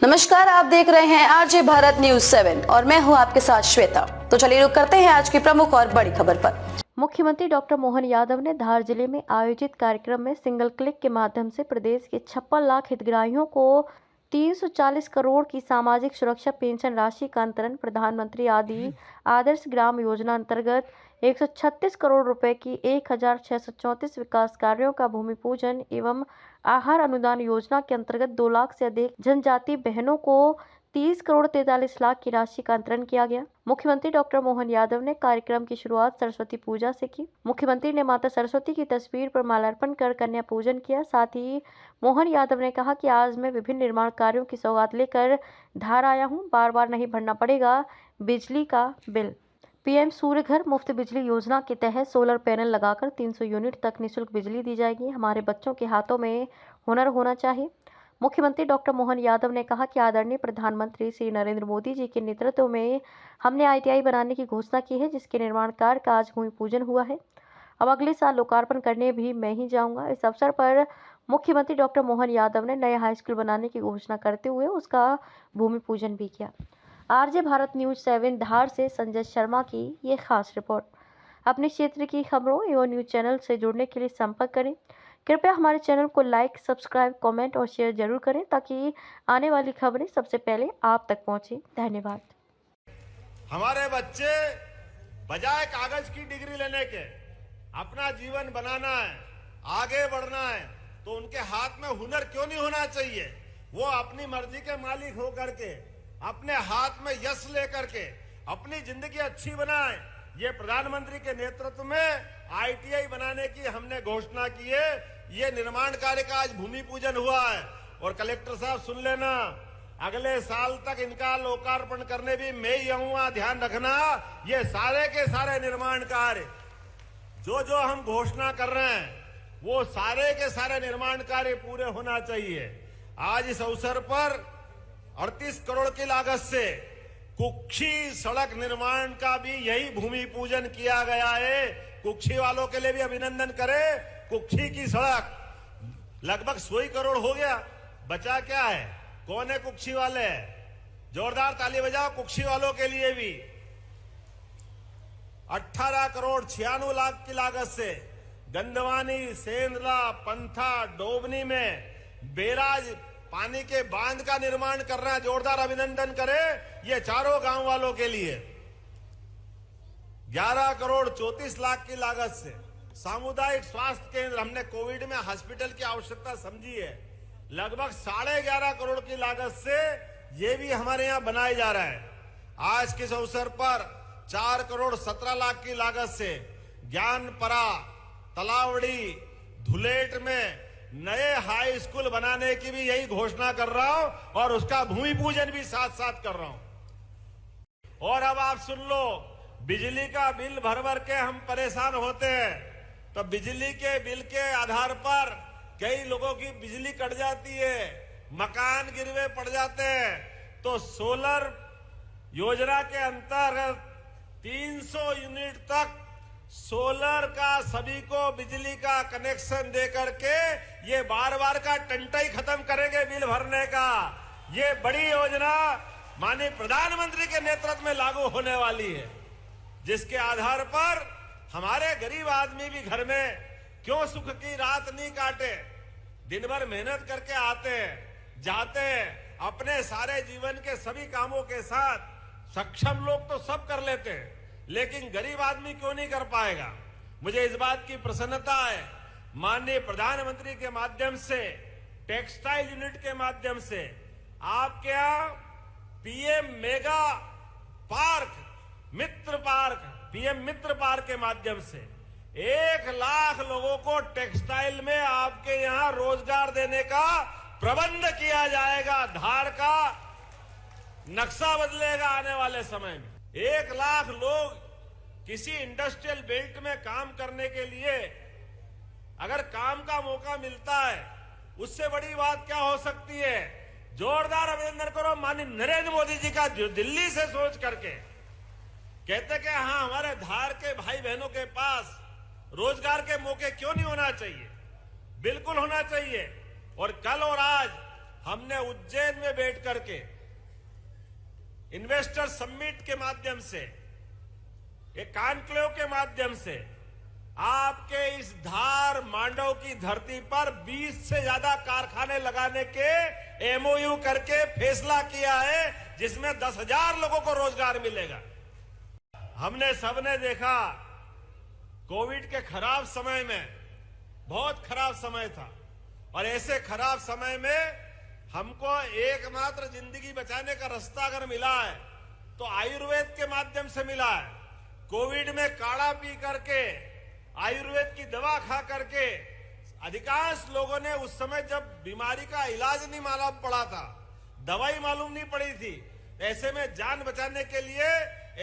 नमस्कार, आप देख रहे हैं आरजे भारत न्यूज 7 और मैं हूं आपके साथ श्वेता। तो चलिए रुक करते हैं आज की प्रमुख और बड़ी खबर पर। मुख्यमंत्री डॉक्टर मोहन यादव ने धार जिले में आयोजित कार्यक्रम में सिंगल क्लिक के माध्यम से प्रदेश के 56 लाख हितग्राहियों को 340 करोड़ की सामाजिक सुरक्षा पेंशन राशि का अंतरण, प्रधानमंत्री आदर्श ग्राम योजना अंतर्गत 136 करोड़ रुपए की 1634 विकास कार्यों का भूमि पूजन एवं आहार अनुदान योजना के अंतर्गत 2 लाख से अधिक जनजाति बहनों को 30 करोड़ 43 लाख की राशि का अंतरण किया गया। मुख्यमंत्री डॉक्टर मोहन यादव ने कार्यक्रम की शुरुआत सरस्वती पूजा से की। मुख्यमंत्री ने माता सरस्वती की तस्वीर पर माल्यार्पण कर कन्या पूजन किया। साथ ही मोहन यादव ने कहा कि आज मैं विभिन्न निर्माण कार्यों की सौगात लेकर धार आया हूं। बार बार नहीं भरना पड़ेगा बिजली का बिल। पीएम सूर्य घर मुफ्त बिजली योजना के तहत सोलर पैनल लगाकर 300 यूनिट तक निःशुल्क बिजली दी जाएगी। हमारे बच्चों के हाथों में हुनर होना चाहिए। मुख्यमंत्री डॉक्टर मोहन यादव ने कहा कि आदरणीय प्रधानमंत्री श्री नरेंद्र मोदी जी के नेतृत्व में हमने आईटीआई बनाने की घोषणा की है, जिसके निर्माण कार्य का आज भूमि पूजन हुआ है। अब अगले साल लोकार्पण करने भी मैं ही जाऊंगा। इस अवसर पर मुख्यमंत्री डॉक्टर मोहन यादव ने नए हाई स्कूल बनाने की घोषणा करते हुए उसका भूमि पूजन भी किया। आरजे भारत न्यूज 7 धार से संजय शर्मा की ये खास रिपोर्ट। अपने क्षेत्र की खबरों एवं न्यूज चैनल से जुड़ने के लिए संपर्क करें। कृपया हमारे चैनल को लाइक, सब्सक्राइब, कमेंट और शेयर जरूर करें ताकि आने वाली खबरें सबसे पहले आप तक पहुंचे। धन्यवाद। हमारे बच्चे बजाय कागज की डिग्री लेने के अपना जीवन बनाना है, आगे बढ़ना है, तो उनके हाथ में हुनर क्यों नहीं होना चाहिए। वो अपनी मर्जी के मालिक हो करके अपने हाथ में यश लेकर के अपनी जिंदगी अच्छी बनाए। ये प्रधानमंत्री के नेतृत्व में आईटीआई बनाने की हमने घोषणा की है। ये निर्माण कार्य का आज भूमि पूजन हुआ है और कलेक्टर साहब सुन लेना, अगले साल तक इनका लोकार्पण करने भी मैं ही आऊंगा। ध्यान रखना, ये सारे के सारे निर्माण कार्य जो हम घोषणा कर रहे हैं वो सारे के सारे निर्माण कार्य पूरे होना चाहिए। आज इस अवसर पर 38 करोड़ की लागत से कुक्षी सड़क निर्माण का भी यही भूमि पूजन किया गया है। कुक्षी वालों के लिए भी अभिनंदन करें। कुक्षी की सड़क लगभग 100 करोड़ हो गया, बचा क्या है? कौन है कुक्षी वाले? जोरदार ताली बजाओ कुक्षी वालों के लिए भी। 18 करोड़ 96 लाख की लागत से गंदवानी, सेंद्रा, पंथा, डोबनी में बेराज पानी के बांध का निर्माण कर रहा है। जोरदार अभिनंदन करें ये चारों गांव वालों के लिए। 11 करोड़ 34 लाख की लागत से सामुदायिक स्वास्थ्य केंद्र, हमने कोविड में हॉस्पिटल की आवश्यकता समझी है, लगभग 11.5 करोड़ की लागत से ये भी हमारे यहां बनाया जा रहा है। आज के अवसर पर 4 करोड़ 17 लाख की लागत से ज्ञानपरा, तलावड़ी, धुलेट में नए हाई स्कूल बनाने की भी यही घोषणा कर रहा हूं और उसका भूमि पूजन भी साथ साथ कर रहा हूं। और अब आप सुन लो, बिजली का बिल भर भर के हम परेशान होते हैं, तो बिजली के बिल के आधार पर कई लोगों की बिजली कट जाती है, मकान गिरवे पड़ जाते हैं। तो सोलर योजना के अंतर्गत 300 यूनिट तक सोलर का सभी को बिजली का कनेक्शन दे करके ये बार बार का टंटा ही खत्म करेंगे बिल भरने का। ये बड़ी योजना माननीय प्रधानमंत्री के नेतृत्व में लागू होने वाली है, जिसके आधार पर हमारे गरीब आदमी भी घर में क्यों सुख की रात नहीं काटे, दिन भर मेहनत करके आते हैं, जाते हैं, अपने सारे जीवन के सभी कामों के साथ सक्षम लोग तो सब कर लेते हैं, लेकिन गरीब आदमी क्यों नहीं कर पाएगा। मुझे इस बात की प्रसन्नता है, माननीय प्रधानमंत्री के माध्यम से, टेक्सटाइल यूनिट के माध्यम से आपके यहां पीएम मेगा पार्क, मित्र पार्क, पीएम मित्र पार्क के माध्यम से 1 लाख लोगों को टेक्सटाइल में आपके यहां रोजगार देने का प्रबंध किया जाएगा। धार का नक्शा बदलेगा आने वाले समय में। 1 लाख लोग किसी इंडस्ट्रियल बेल्ट में काम करने के लिए अगर काम का मौका मिलता है, उससे बड़ी बात क्या हो सकती है। जोरदार अभिनंदन करो माननीय नरेंद्र मोदी जी का, जो दिल्ली से सोच करके कहते कि हाँ, हमारे धार के भाई बहनों के पास रोजगार के मौके क्यों नहीं होना चाहिए। बिल्कुल होना चाहिए। और कल और आज हमने उज्जैन में बैठ करके इन्वेस्टर समिट के माध्यम से, एक कॉन्क्लेव के माध्यम से आपके इस धार मांडव की धरती पर 20 से ज्यादा कारखाने लगाने के एमओयू करके फैसला किया है, जिसमें 10,000 लोगों को रोजगार मिलेगा। हमने सबने देखा कोविड के खराब समय में, बहुत खराब समय था, और ऐसे खराब समय में हमको एकमात्र जिंदगी बचाने का रास्ता अगर मिला है तो आयुर्वेद के माध्यम से मिला है। कोविड में काढ़ा पी करके, आयुर्वेद की दवा खा करके अधिकांश लोगों ने उस समय, जब बीमारी का इलाज नहीं मालूम पड़ा था, दवाई मालूम नहीं पड़ी थी, ऐसे में जान बचाने के लिए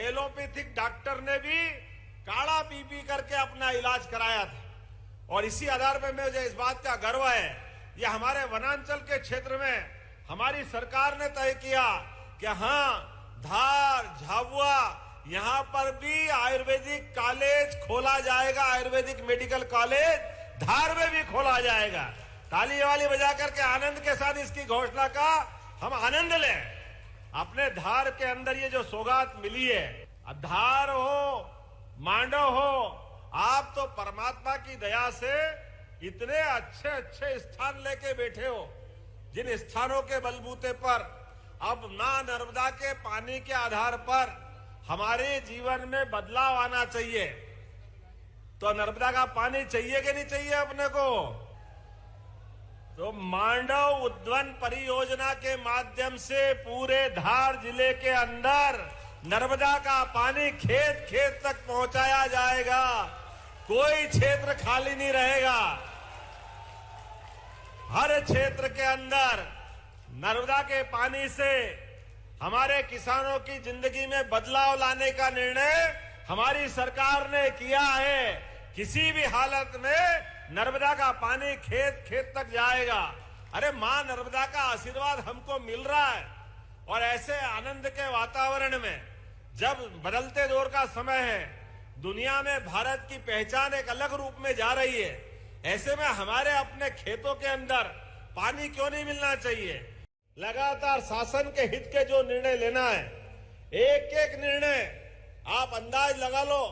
एलोपैथिक डॉक्टर ने भी काढ़ा पी पी करके अपना इलाज कराया था। और इसी आधार पर मुझे इस बात का गर्व है, ये हमारे वनांचल के क्षेत्र में हमारी सरकार ने तय किया कि हाँ, धार, झाबुआ, यहां पर भी आयुर्वेदिक कॉलेज खोला जाएगा, आयुर्वेदिक मेडिकल कॉलेज धार में भी खोला जाएगा। ताली वाली बजा करके आनंद के साथ इसकी घोषणा का हम आनंद लें। अपने धार के अंदर ये जो सौगात मिली है, धार हो, मांडव हो, आप तो परमात्मा की दया से इतने अच्छे अच्छे स्थान लेके बैठे हो, जिन स्थानों के बलबूते पर अब मां नर्मदा के पानी के आधार पर हमारे जीवन में बदलाव आना चाहिए। तो नर्मदा का पानी चाहिए कि नहीं चाहिए अपने को? तो मांडव उद्वन परियोजना के माध्यम से पूरे धार जिले के अंदर नर्मदा का पानी खेत खेत तक पहुंचाया जाएगा, कोई क्षेत्र खाली नहीं रहेगा। हर क्षेत्र के अंदर नर्मदा के पानी से हमारे किसानों की जिंदगी में बदलाव लाने का निर्णय हमारी सरकार ने किया है। किसी भी हालत में नर्मदा का पानी खेत खेत तक जाएगा। अरे मां नर्मदा का आशीर्वाद हमको मिल रहा है, और ऐसे आनंद के वातावरण में जब बदलते दौर का समय है, दुनिया में भारत की पहचान एक अलग रूप में जा रही है, ऐसे में हमारे अपने खेतों के अंदर पानी क्यों नहीं मिलना चाहिए? लगातार शासन के हित के जो निर्णय लेना है, एक एक निर्णय आप अंदाज लगा लो।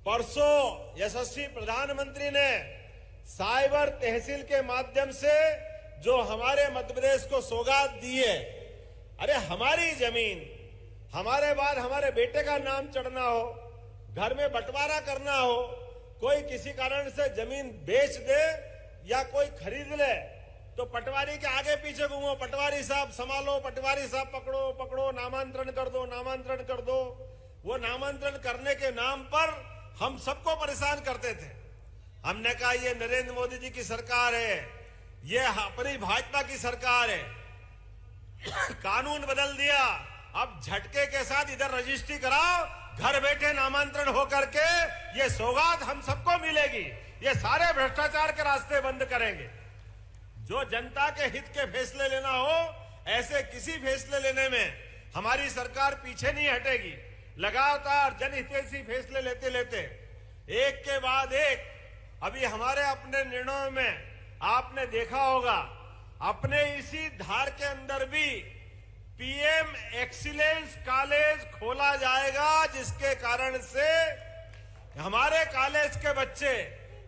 परसों यशस्वी प्रधानमंत्री ने साइबर तहसील के माध्यम से जो हमारे मध्य प्रदेश को सौगात दी है, अरे हमारी जमीन, हमारे बाद हमारे बेटे का नाम चढ़ना हो, घर में बंटवारा करना हो, कोई किसी कारण से जमीन बेच दे या कोई खरीद ले, तो पटवारी के आगे पीछे घूमो, पटवारी साहब संभालो, पटवारी साहब पकड़ो पकड़ो, नामांतरण कर दो, नामांतरण कर दो। वो नामांतरण करने के नाम पर हम सबको परेशान करते थे। हमने कहा ये नरेंद्र मोदी जी की सरकार है, ये अपनी भाजपा की सरकार है, कानून बदल दिया, अब झटके के साथ इधर रजिस्ट्री कराओ, घर बैठे नामांतरण होकर के ये सौगात हम सबको मिलेगी। ये सारे भ्रष्टाचार के रास्ते बंद करेंगे। जो जनता के हित के फैसले लेना हो, ऐसे किसी फैसले लेने में हमारी सरकार पीछे नहीं हटेगी। लगातार जनहितैषी फैसले लेते लेते एक के बाद एक, अभी हमारे अपने निर्णयों में आपने देखा होगा, अपने इसी धार के अंदर भी पीएम एक्सीलेंस कॉलेज खोला जाएगा, जिसके कारण से हमारे कॉलेज के बच्चे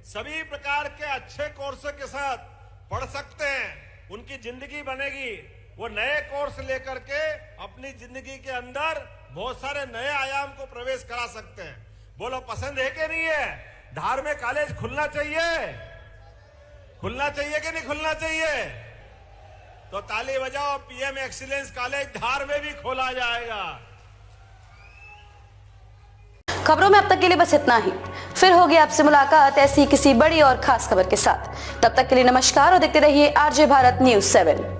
सभी प्रकार के अच्छे कोर्स के साथ पढ़ सकते हैं, उनकी जिंदगी बनेगी। वो नए कोर्स लेकर के अपनी जिंदगी के अंदर बहुत सारे नए आयाम को प्रवेश करा सकते हैं। बोलो पसंद है कि नहीं है? धार में कॉलेज खुलना चाहिए, खुलना चाहिए कि नहीं खुलना चाहिए? तो ताली बजाओ, पीएम एक्सीलेंस कॉलेज धार में भी खोला जाएगा। खबरों में अब तक के लिए बस इतना ही। फिर होगी आपसे मुलाकात ऐसी किसी बड़ी और खास खबर के साथ। तब तक के लिए नमस्कार और देखते रहिए आरजे भारत न्यूज़ 7।